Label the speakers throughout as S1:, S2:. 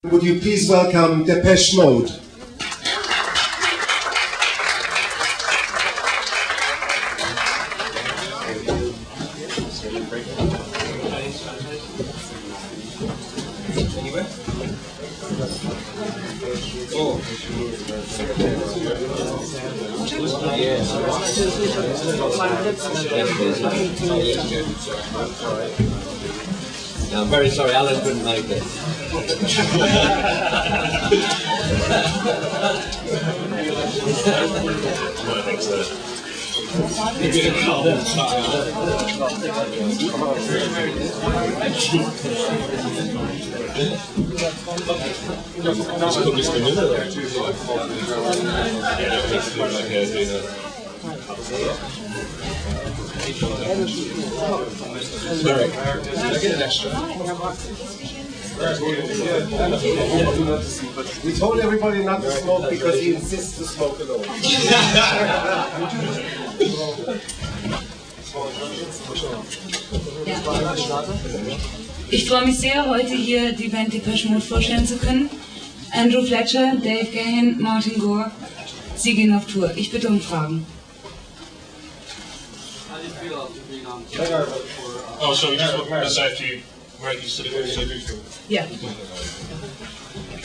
S1: Would you please welcome Depeche Mode?
S2: I'm very sorry, Alan couldn't make it.
S3: Sorry, can I get an extra?
S1: We told everybody not to smoke because he insists to smoke alone.
S4: Ich freue mich sehr, heute hier die Band Depeche Mode vorstellen zu können. Andrew Fletcher, Dave Gahan, Martin Gore, sie gehen auf Tour. Ich bitte um Fragen.
S3: Oh, so you just want to say if you were used to the
S4: Yeah.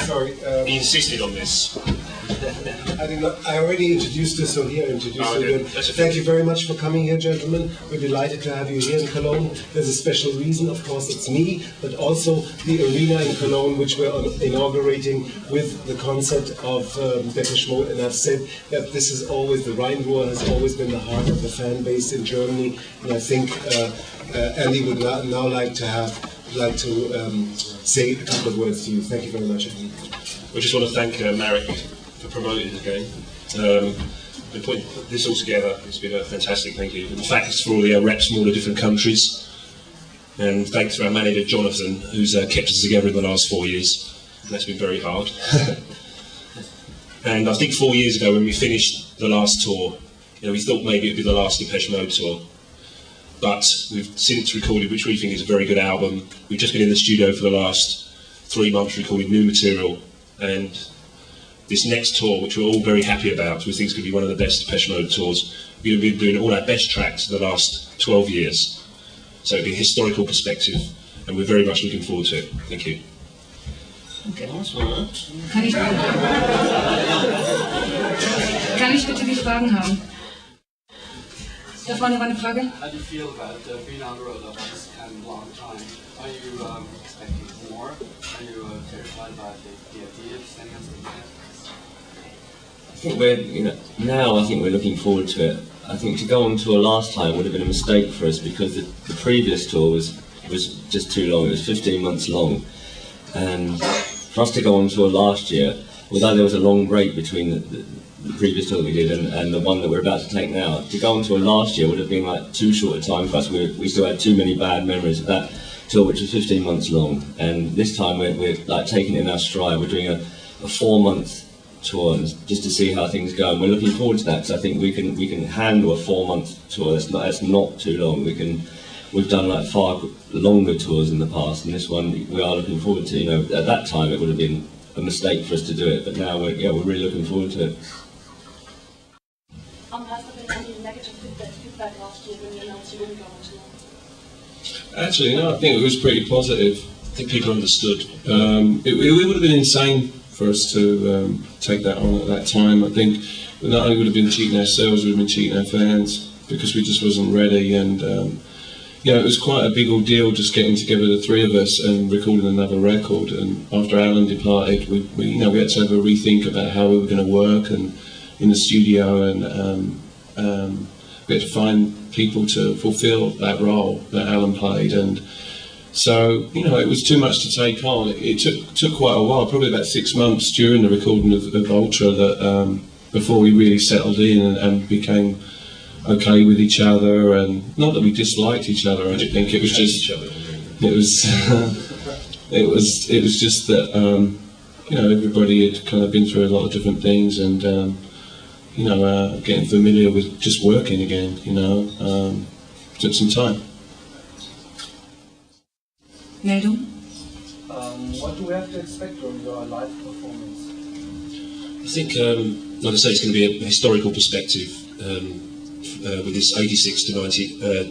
S1: Sorry,
S3: he insisted on this.
S1: I did not, I already introduced you, so here I introduced you
S3: okay.
S1: again. Thank you very much for coming here, gentlemen. We're delighted to have you here in Cologne. There's a special reason, of course, it's me, but also the arena in Cologne, which we're inaugurating with the concert of Depeche Mode. And I've said that this is always, the Rhine-Ruhr has always been the heart of the fan base in Germany. And I think Andy would now like to say a couple of words to you. Thank you very much, Andy.
S3: We just want to thank Marek for promoting it again. We put this all together. It's been a fantastic, thank you. In fact, it's for all the reps from all the different countries. And thanks to our manager, Jonathan, who's kept us together in the last 4 years. And that's been very hard. And I think 4 years ago, when we finished the last tour, we thought maybe it'd be the last Depeche Mode tour. But we've since recorded, which we think is a very good album. We've just been in the studio for the last 3 months recording new material. And this next tour, which we're all very happy about, we think is going to be one of the best Depeche Mode tours. We're going to be doing all our best tracks for the last 12 years. So it'll be a historical perspective, and we're very much looking forward to it. Thank you.
S4: Okay. Kann ich bitte die Fragen haben? Da vorne war eine Frage.
S5: How do you feel about being on the road for this kind of long time? Are you expecting more? Are you terrified about the idea of standing on stage?
S2: I think we're looking forward to it. I think to go on tour last time would have been a mistake for us because the previous tour was just too long. It was 15 months long, and for us to go on tour last year, although there was a long break between the previous tour that we did and the one that we're about to take now, to go on tour last year would have been like too short a time for us. We still had too many bad memories of that tour, which was 15 months long. And this time we're like taking it in our stride. We're doing a 4-month tour just to see how things go. And we're looking forward to that because I think we can handle a 4-month tour. That's not too long. We've done like far longer tours in the past, and this one we are looking forward to. At that time it would have been a mistake for us to do it, but now we're really looking forward to it.
S6: Has there been any negative feedback last year when you announced you wouldn't go on tour?
S7: Actually, no, I think it was pretty positive.
S3: I think people understood.
S7: It would have been insane for us to take that on at that time. I think not only would have been cheating ourselves, we would have been cheating our fans because we just wasn't ready. And it was quite a big ordeal just getting together, the three of us, and recording another record. And after Alan departed, we had to have a rethink about how we were going to work and in the studio, and we had to find people to fulfil that role that Alan played. And so, it was too much to take on. It took quite a while, probably about 6 months during the recording of Ultra, that before we really settled in and became okay with each other. And not that we disliked each other, I think it was just it was just that everybody had kind of been through a lot of different things, and getting familiar with just working again, took some time.
S4: Meldung?
S8: What do we have to expect from your live performance?
S3: I think, like I say, it's going to be a historical perspective with this 86 to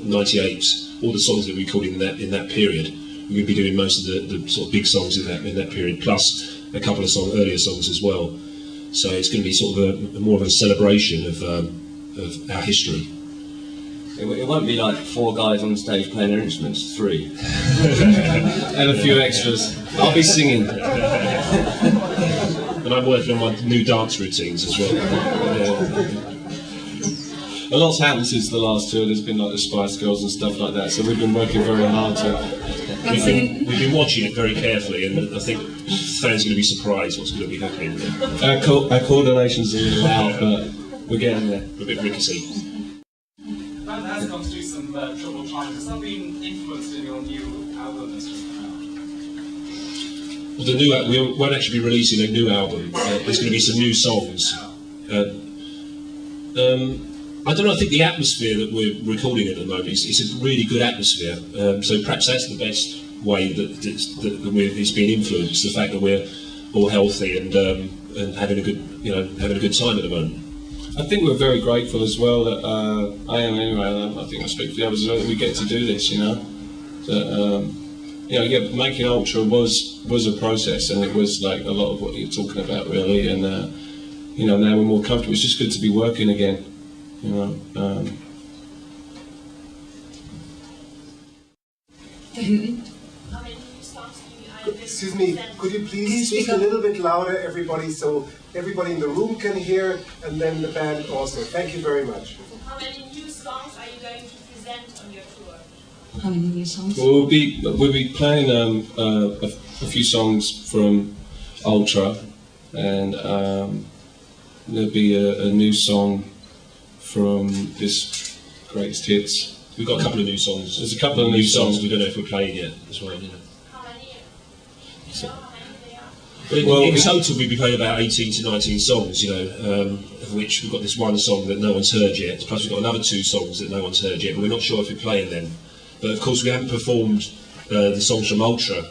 S3: 98. All the songs that we recorded in that period, we're going to be doing most of the sort of big songs in that period, plus a couple of earlier songs as well. So it's going to be sort of more of a celebration of our history.
S2: It won't be like 4 guys on stage playing their instruments, 3.
S7: And a few extras. I'll be singing.
S3: And I'm working on my new dance routines as well.
S7: A lot's happened since the last tour. There's been like the Spice Girls and stuff like that, so we've been working very hard to...
S3: We've been watching it very carefully, and I think fans are going to be surprised what's going to be happening.
S7: Our coordination's a little out, but we're getting there.
S3: A bit rickety.
S8: Band has gone through some troubled times. Has that been influenced in your new album that's just come out?
S3: Well, we won't actually be releasing a new album. There's going to be some new songs. I don't know, I think the atmosphere that we're recording at the moment is a really good atmosphere. So perhaps that's the best way that it's been influenced, the fact that we're all healthy and having a good time at the moment.
S7: I think we're very grateful as well that I am anyway. I think I speak for the others as well, that we get to do this. That making Ultra was a process, and it was like a lot of what you're talking about really. And now we're more comfortable. It's just good to be working again.
S1: Excuse me, could you please speak a little bit louder, everybody, so everybody in the room can hear, and then the band also. Thank you very much.
S6: How many new songs are you going to present on your tour?
S4: How many new songs?
S7: Well, we'll be playing a few songs from Ultra, and there'll be a new song from this Greatest Hits.
S3: We've got a couple of new songs.
S7: There's a couple of new songs.
S3: We don't know if we're playing yet as well.
S6: How many?
S3: So, in total, we'll be playing about 18 to 19 songs, of which we've got this one song that no one's heard yet, plus we've got another 2 songs that no one's heard yet, but we're not sure if we're playing them. But of course, we haven't performed the songs from Ultra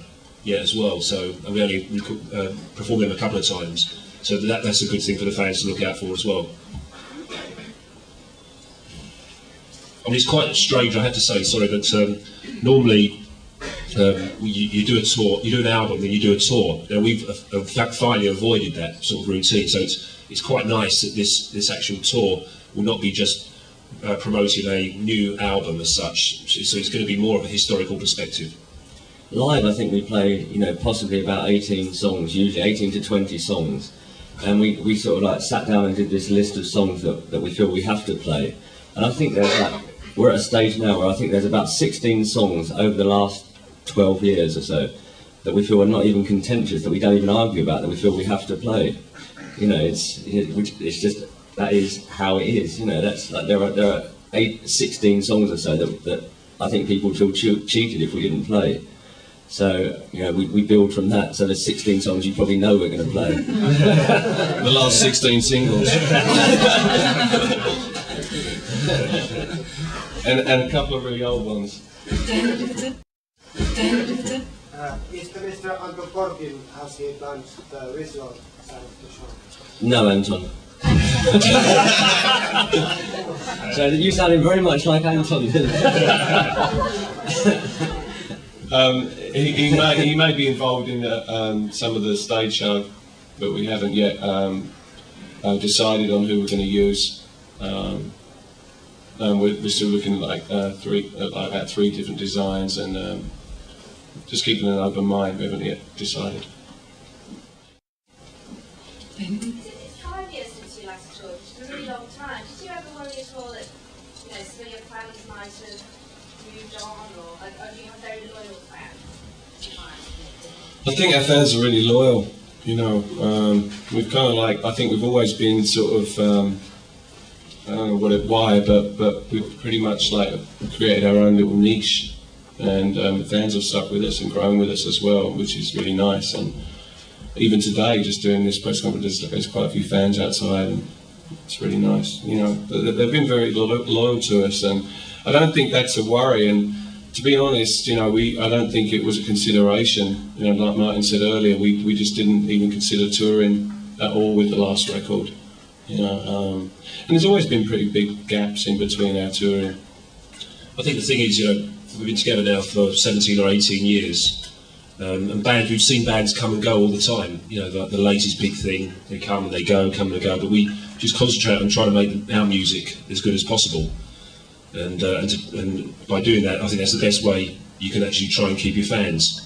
S3: yet as well, so we only performed them a couple of times. So that's a good thing for the fans to look out for as well. I mean, it's quite strange, I have to say, sorry, that normally you do a tour, you do an album, then you do a tour. Now we've finally avoided that sort of routine, so it's quite nice that this actual tour will not be just promoting a new album as such. So it's going to be more of a historical perspective.
S2: Live, I think we play, possibly about 18 songs, usually 18 to 20 songs, and we sort of like sat down and did this list of songs that we feel we have to play. And I think we're at a stage now where I think there's about 16 songs over the last 12 years or so that we feel are not even contentious, that we don't even argue about, that we feel we have to play. It's just, that is how it is. That's like there are 16 songs or so that I think people feel cheated if we didn't play. So we build from that. So there's 16 songs you probably know we're going to play.
S7: The last 16 singles. and a couple of really old ones.
S1: Mr. Anton Korkin, has he done the visual side of the show?
S2: No, Anton. So you sounded very much like Anton, didn't
S7: He may be involved in some of the stage show, but we haven't yet decided on who we're going to use. We're still looking at about 3 different designs, and just keeping an open mind. We haven't yet decided.
S6: It's 5 years since you last toured, which is a really long time. Did you ever worry at all that some of your fans might have moved on, or do you have very loyal fans?
S7: I think our fans are really loyal. We've kind of I think we've always been sort of, I don't know why, but we've pretty much created our own little niche, and the fans have stuck with us and grown with us as well, which is really nice. And even today, just doing this press conference, there's quite a few fans outside, and it's really nice. They've been very loyal to us, and I don't think that's a worry. And to be honest, I don't think it was a consideration. Like Martin said earlier, we just didn't even consider touring at all with the last record. And there's always been pretty big gaps in between our touring.
S3: I think the thing is, we've been together now for 17 or 18 years, and we've seen bands come and go all the time. The latest big thing, they come and they go, come and go, but we just concentrate on trying to make our music as good as possible. And by doing that, I think that's the best way you can actually try and keep your fans.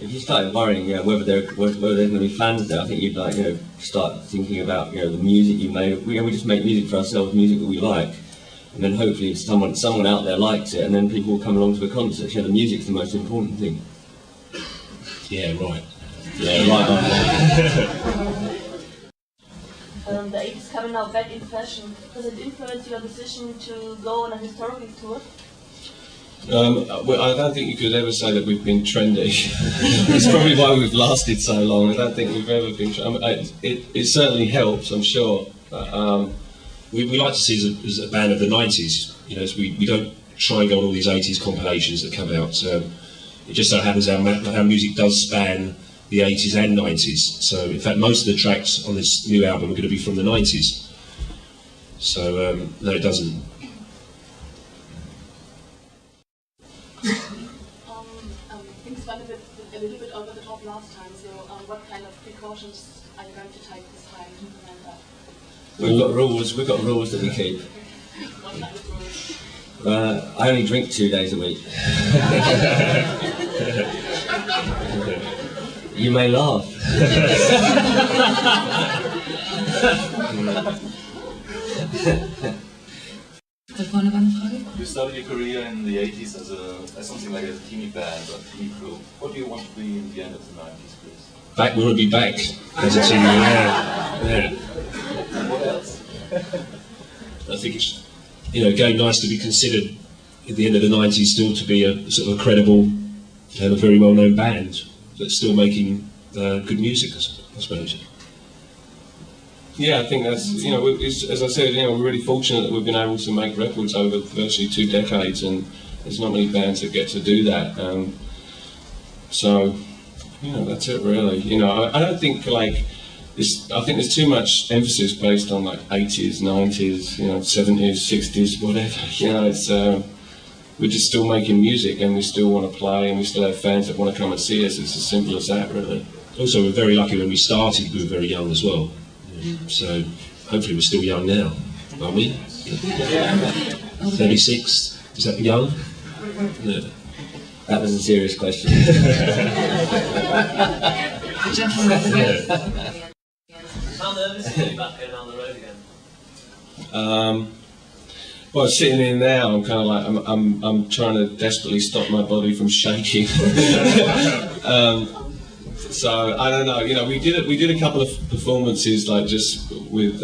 S2: If you started worrying, whether there's going to be fans there, I think you'd start thinking about the music you made. We just make music for ourselves, music that we like, and then hopefully someone out there likes it, and then people will come along to the concert. The music's the most important thing.
S3: Yeah, right.
S2: Yeah, right.
S9: The 80s coming now back in fashion. Does it influence your decision to go on a historical tour?
S7: Well, I don't think you could ever say that we've been trendy. It's probably why we've lasted so long. I don't think we've ever been. It certainly helps, I'm sure. But,
S3: we like to see as a band of the 90s. We don't try and go on all these 80s compilations that come out. It just so happens our music does span the 80s and 90s. So, in fact, most of the tracks on this new album are going to be from the 90s. So, no, it doesn't.
S9: Things went a little bit over the top last time, so what kind of precautions are you going to take this time to prevent that?
S2: We've got rules that we keep.
S9: What kind of rules?
S2: I only drink 2 days a week. You may laugh.
S10: You started your career in the 80s as something like a teeny band or teeny crew. What do you want to be in the end of the 90s, please?
S3: We want to be back as a team. Yeah.
S10: What else?
S3: I think it's again nice to be considered at the end of the 90s still to be a sort of a credible and a very well-known band that's still making good music, I suppose.
S7: Yeah, I think that's, as I said, we're really fortunate that we've been able to make records over virtually 2 decades, and there's not many bands that get to do that. So, that's it really. I don't think I think there's too much emphasis based on 80s, 90s, 70s, 60s, whatever. We're just still making music, and we still want to play, and we still have fans that want to come and see us. It's as simple as that, really.
S3: Also, we're very lucky when we started, we were very young as well. So, hopefully we're still young now, aren't we? 36, is that young? No.
S2: That was a serious question.
S10: How nervous are you about going on the road again?
S7: Well, sitting in now, I'm kind of I'm trying to desperately stop my body from shaking. So I don't know. We did a couple of performances just with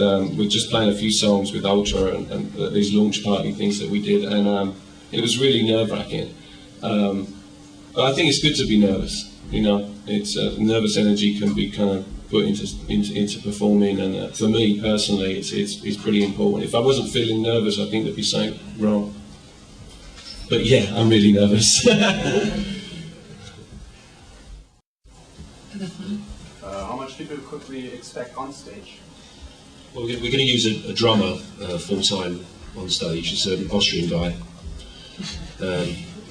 S7: just playing a few songs with Ultra and these launch party things that we did, and it was really nerve-wracking. But I think it's good to be nervous. It's nervous energy can be kind of put into performing, and for me personally, it's pretty important. If I wasn't feeling nervous, I think there'd be something wrong. But yeah, I'm really nervous.
S5: How much people could we expect on stage?
S3: Well, we're going to use a drummer full-time on stage. It's an Austrian guy.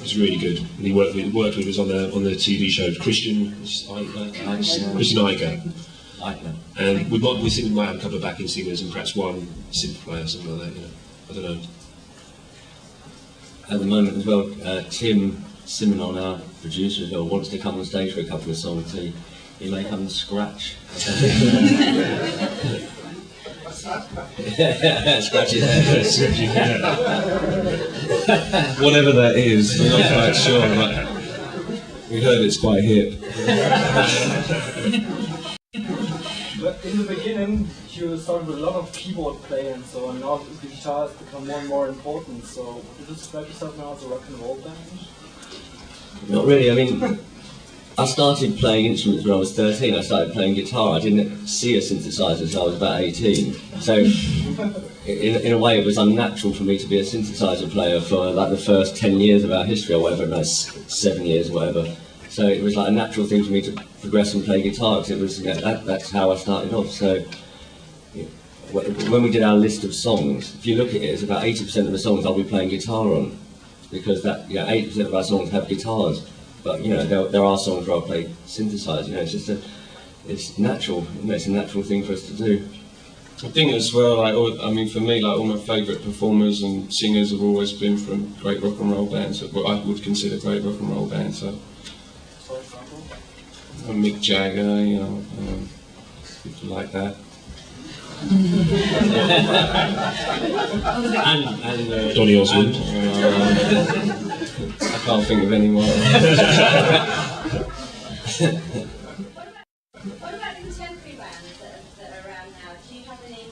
S3: He's really good. And he worked with us on the TV show Christian Eicher. And we think we might have a couple of backing singers and perhaps one synth player, something like that. I don't know.
S2: At the moment as well, Tim Simonon, our producer as well, wants to come on stage for a couple of songs. So he may come and scratch. Scratch his head.
S7: Whatever that is, we're not quite sure, but we heard it's quite hip.
S8: But in the beginning, you started with a lot of keyboard playing, and so now the guitar has become more and more important. So would you describe yourself now as a rock and roll band?
S2: Not really. I mean, I started playing instruments when I was 13. I started playing guitar. I didn't see a synthesizer until I was about 18. So, in a way, it was unnatural for me to be a synthesizer player for like the first 10 years of our history, or whatever, no, 7 years, or whatever. So it was like a natural thing for me to progress and play guitar, because it was, you know, that's how I started off. So, when we did our list of songs, if you look at it, it's about 80% of the songs I'll be playing guitar on, because that, you know, 80% of our songs have guitars. But, you know, there are songs where I'll play synthesizer. You know, it's just it's natural. You know, it's a natural thing for us to do.
S7: I think as well, like, I mean, for me, like, all my favourite performers and singers have always been from great rock and roll bands, what I would consider great rock and roll bands. So, Mick Jagger, you know, people like that. and
S3: Donny Osmond.
S7: I can't think of any more.
S6: What about contemporary bands that are around now? Do you have any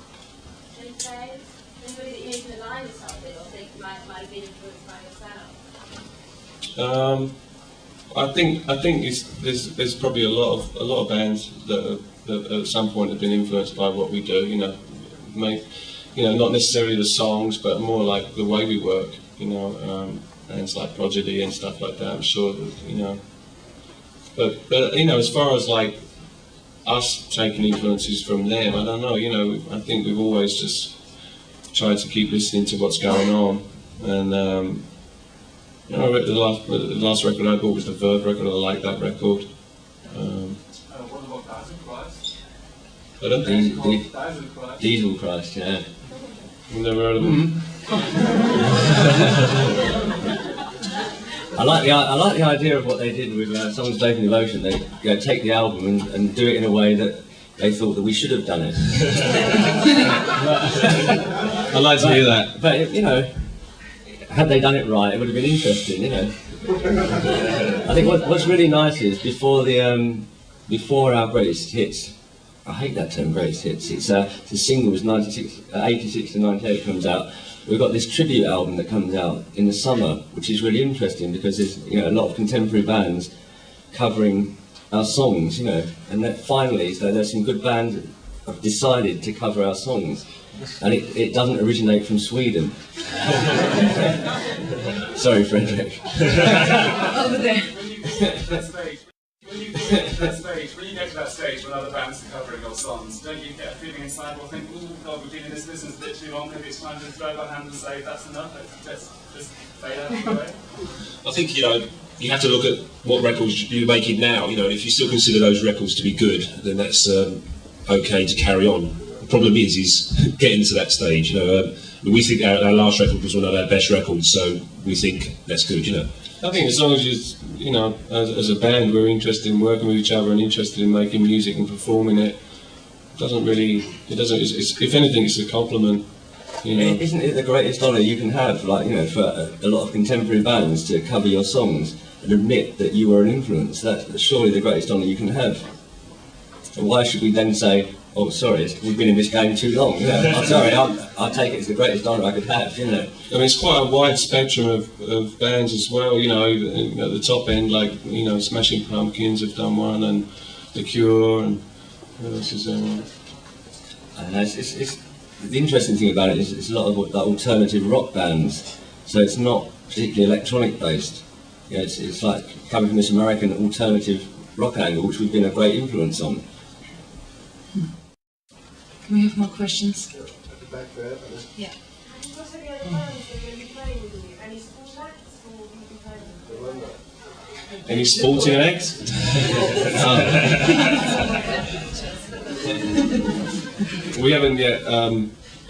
S6: players? Anybody that you can align yourself with or think might have been influenced by yourself?
S7: I think there's probably a lot of bands that at some point have been influenced by what we do. You know, not necessarily the songs, but more like the way we work. You know, bands like Prodigy and stuff like that. I'm sure that, you know, but you know, as far as like us taking influences from them, I don't know. You know, I think we've always just tried to keep listening to what's going on, and. You know, the last record I bought was the Verve record. I like that record.
S10: What about Diesel Christ?
S7: I don't think
S2: Diesel Christ, yeah.
S7: I've never heard of them.
S2: I like the idea of what they did with Someone's Taking Devotion. They, you know, take the album and do it in a way that they thought that we should have done it.
S7: I'd like to hear that.
S2: But you know, had they done it right, it would have been interesting, you know. I think what's really nice is before our greatest hits, I hate that term, greatest hits. It's the single was 86 to 98 comes out. We've got this tribute album that comes out in the summer, which is really interesting because there's, you know, a lot of contemporary bands covering our songs, you know, and that finally, so there's some good bands that have decided to cover our songs. And it doesn't originate from Sweden. Sorry, Frederick.
S4: Over there.
S11: When you get to that stage when other bands are covering your songs, don't you get a feeling inside or think, oh God, we've been in this business a bit too long, maybe it's time to throw our hands and say that's enough, let's just fade out of the way?
S3: I think, you know, you have to look at what records you're making now. You know, if you still consider those records to be good, then that's okay to carry on. The problem is getting to that stage. You know, we think our last record was one of our best records, so we think that's good. You know.
S7: I think as long as you know, as a band, we're interested in working with each other and interested in making music and performing it. Doesn't really. It doesn't. If anything, it's a compliment. You know.
S2: Isn't it the greatest honour you can have? Like, you know, for a lot of contemporary bands to cover your songs and admit that you were an influence. That's surely the greatest honour you can have. And why should we then say, oh, sorry, we've been in this game too long. You know, I'm sorry, I'll take it as the greatest honour I could have, you know.
S7: I mean, it's quite a wide spectrum of bands as well, you know, at the top end, like, you know, Smashing Pumpkins have done one, and The Cure, and what else is there?
S2: And it's the interesting thing about it is it's a lot of like alternative rock bands, so it's not particularly electronic based. You know, it's like coming from this American alternative rock angle, which we've been a great influence on.
S4: Can we have more questions?
S1: At the back there.
S4: Yeah.
S6: What's the other bands that are going to be playing with you? Any sport acts or will you be playing with them?
S7: Any sporting acts? We haven't yet.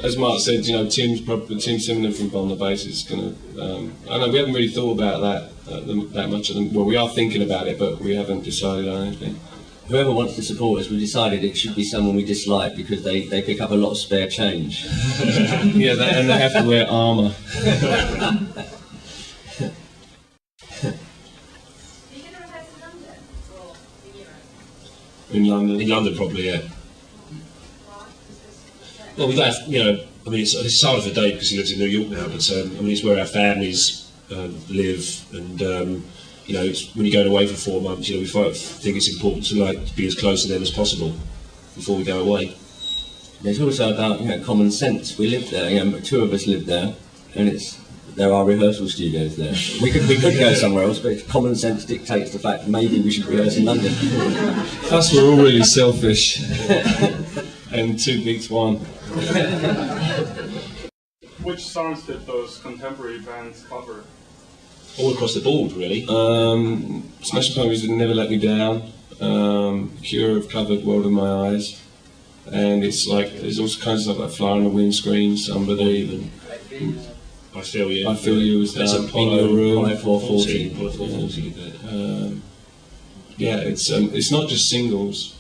S7: As Mark said, you know, Tim Simner from Bomb the Bass is going to. I know we haven't really thought about that much. Well, we are thinking about it, but we haven't decided on anything.
S2: Whoever wants to support us, we decided it should be someone we dislike because they pick up a lot of spare change.
S7: Yeah, and they have to wear armour.
S3: In London, probably, yeah. Well, we don't have, you know, I mean, it's harder for Dave because he lives in New York now, but I mean, it's where our families live, and you know, it's, when you're going away for 4 months, you know, we think it's important to like be as close to them as possible before we go away.
S2: It's also about, you know, common sense. We live there, you know, 2 of us live there, and there are rehearsal studios there. We could go somewhere else, but common sense dictates the fact that maybe we should rehearse in London.
S7: Plus, we're all really selfish, and 2 beats 1.
S11: Which songs did those contemporary bands cover?
S3: All across the board, really.
S7: Smashing Pumpkins did Never Let Me Down. Cure have covered World in My Eyes, and it's like there's all kinds of stuff like Fly on the Windscreen, Somebody, and
S3: I Feel You.
S7: I Feel You was
S3: That's
S7: done.
S3: Apollo,
S7: In Your Room.
S3: Apollo 440.
S7: Yeah, it's not just singles.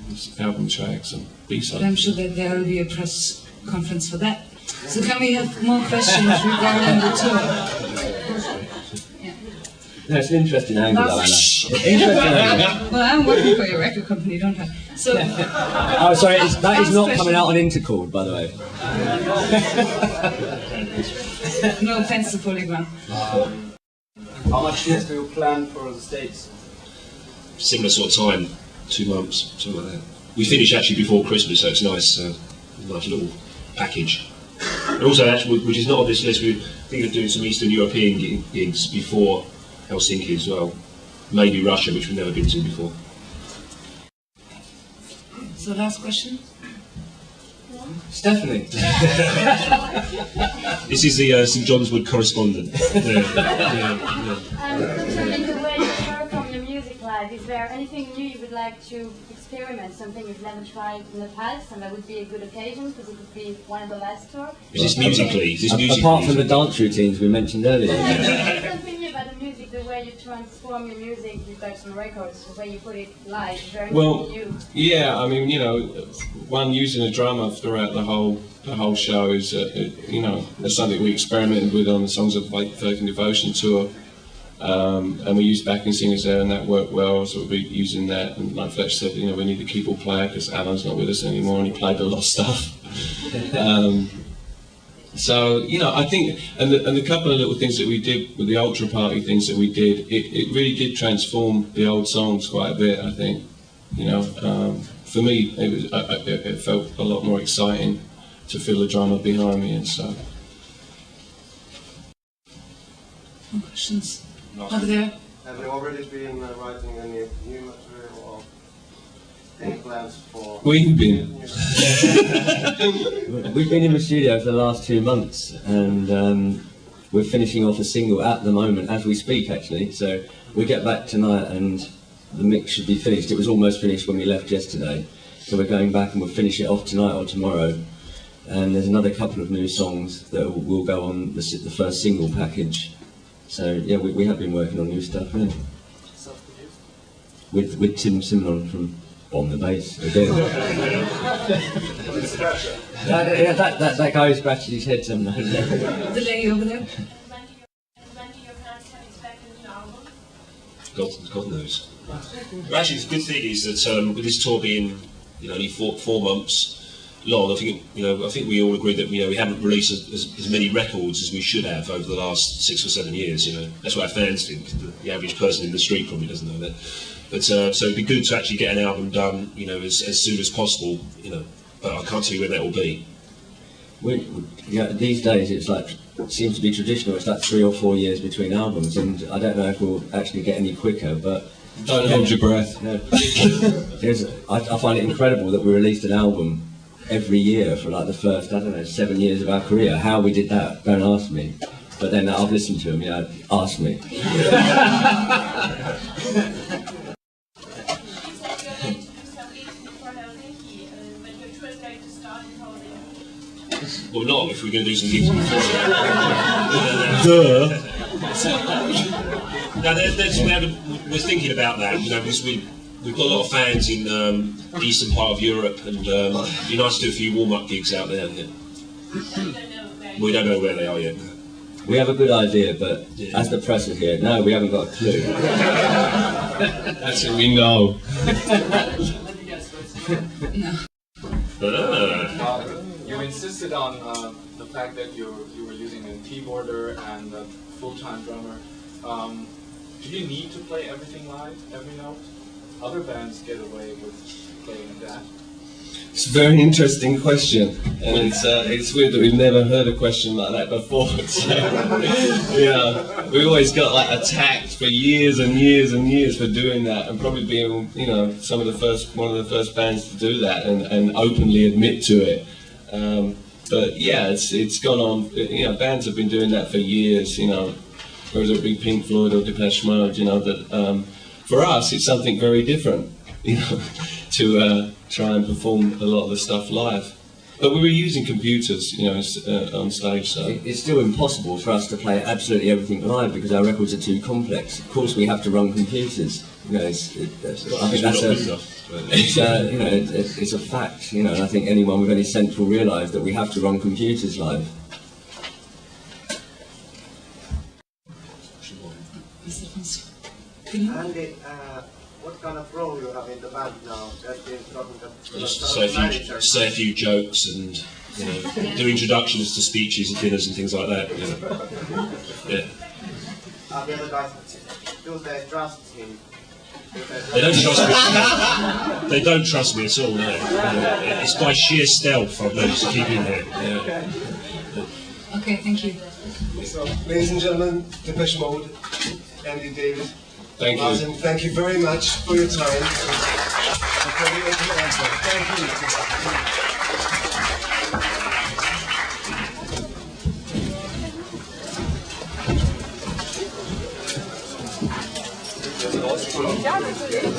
S7: It's album tracks and B-sides.
S4: But I'm sure that there will be a press conference for that. So can we have more questions regarding the tour? Yeah.
S2: No, it's an interesting angle, though, Anna. Interesting angle.
S4: Well, I'm working for your record company, don't I? So.
S2: Oh, sorry, that is not coming out on Intercord, by the way.
S4: No offense to Polygram.
S5: How much days do you plan for the States?
S3: Similar sort of time, 2 months, something like that. We finish actually before Christmas, so it's nice, nice little package. And also, actually, which is not on this list, we're thinking of doing some Eastern European gigs before Helsinki as well. Maybe Russia, which we've never been to before.
S4: So last question?
S2: Stephanie.
S3: This is the St John's Wood correspondent.
S6: Concerning the way you perform your music live, is there anything new you would like to experiment, something you've never tried in the past, and that would be a good occasion, because it would be one of the last tour?
S3: Is this musically?
S2: Apart from the dance routines we mentioned earlier.
S6: Something new about the music, the way you transform your music, you've got some records, the way you put it live, is there anything new?
S7: Yeah, I mean, you know, one using a drummer throughout the whole show is, you know, that's something we experimented with on the Songs of Faith and Devotion tour, and we used backing singers there, and that worked well. So we'll be using that. And like Fletch said, you know, we need a keyboard player because Alan's not with us anymore, and he played a lot of stuff. So, you know, I think, and the couple of little things that we did with the Ultra Party things that we did, it really did transform the old songs quite a bit, I think. You know, for me, it felt a lot more exciting to feel the drummer behind me and stuff.
S4: More questions? Over there.
S12: Have you already been writing any new material or any plans for...
S7: We've been.
S2: We've been in the studio for the last 2 months, and we're finishing off a single at the moment, as we speak actually, so we get back tonight and the mix should be finished. It was almost finished when we left yesterday, so we're going back and we'll finish it off tonight or tomorrow. And there's another couple of new songs that will go on the first single package. So yeah, we have been working on new stuff, yeah. With Tim Simon from On the Bass again. that guy who scratches his head sometimes.
S4: The lady over there.
S3: God knows. But actually, the good thing is that with this tour being, you know, only 4 months long, I think we all agree that, you know, we haven't released as many records as we should have over the last 6 or 7 years. You know, that's what our fans think. The average person in the street probably doesn't know that. But so it'd be good to actually get an album done, you know, as soon as possible. You know, but I can't tell you when that will be.
S2: These days it seems to be traditional. It's like 3 or 4 years between albums, and I don't know if we'll actually get any quicker. But
S7: don't hold your breath.
S2: No. I find it incredible that we released an album every year for like the first, 7 years of our career. How we did that, don't ask me. But then I've listened to them, ask me.
S3: Well, not if we're going to do some gigs before. Now, we're thinking about that, you know, because we've got a lot of fans in the eastern part of Europe, and it'd be nice to do a few warm-up gigs out there. Yeah. We don't know where they are yet.
S2: We have a good idea, but as the press is here, no, we haven't got a clue.
S7: That's what we know.
S5: You insisted on the fact that you were using a keyboarder and a full-time drummer.
S13: Do you need to play everything live, every note? Other bands get away with playing that.
S7: It's a very interesting question, and it's weird that we've never heard a question like that before. So, yeah, we always got like attacked for years and years and years for doing that, and probably being, you know, one of the first bands to do that and openly admit to it. But yeah, it's gone on. You know, bands have been doing that for years. You know, whether it be Pink Floyd or Depeche Mode. You know that for us, it's something very different. You know, to try and perform a lot of the stuff live. But we were using computers, you know, on stage, so...
S2: It's still impossible for us to play absolutely everything live because our records are too complex. Of course we have to run computers. You know, I think that's it's a fact, you know, and I think anyone with any sense will realise that we have to run computers live.
S12: Andy, what kind of role you have in the band now?
S3: Just say a few jokes and, you know, do introductions to speeches at dinners and things like that. You know. Yeah.
S12: The other guys, do they trust him?
S3: They don't trust me. They don't trust me at all. No. It's by sheer stealth I've managed to keep in here. Yeah.
S4: Okay, thank you.
S1: So, ladies and gentlemen, Depeche Mode, Andy, David,
S7: thank you.
S1: Martin, thank you very much for your time and for the open answer. Thank you.
S6: Ja, natürlich.